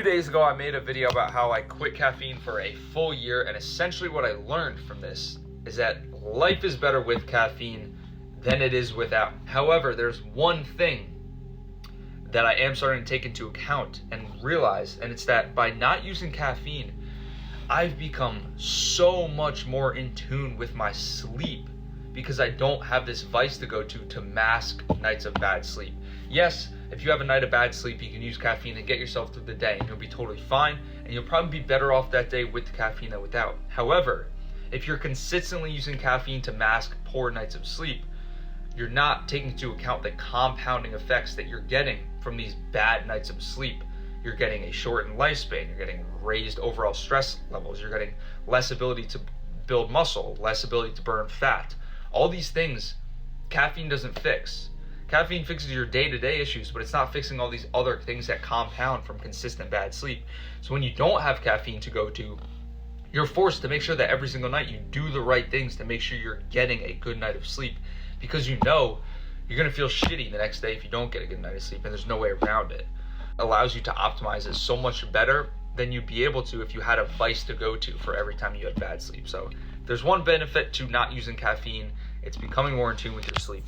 few days ago, I made a video about how I quit caffeine for a full year, and essentially what I learned from this is that life is better with caffeine than it is without. However, there's one thing that I am starting to take into account and realize, and it's that by not using caffeine, I've become so much more in tune with my sleep because I don't have this vice to go to mask nights of bad sleep. Yes, if you have a night of bad sleep, you can use caffeine and get yourself through the day and you'll be totally fine, and you'll probably be better off that day with the caffeine than without. However, if you're consistently using caffeine to mask poor nights of sleep, you're not taking into account the compounding effects that you're getting from these bad nights of sleep. You're getting a shortened lifespan, you're getting raised overall stress levels, you're getting less ability to build muscle, less ability to burn fat. All these things, caffeine doesn't fix. Caffeine fixes your day-to-day issues, but it's not fixing all these other things that compound from consistent bad sleep. So when you don't have caffeine to go to, you're forced to make sure that every single night you do the right things to make sure you're getting a good night of sleep, because you know you're going to feel shitty the next day if you don't get a good night of sleep, and there's no way around it. It allows you to optimize it so much better than you'd be able to if you had a vice to go to for every time you had bad sleep. So there's one benefit to not using caffeine. It's becoming more in tune with your sleep.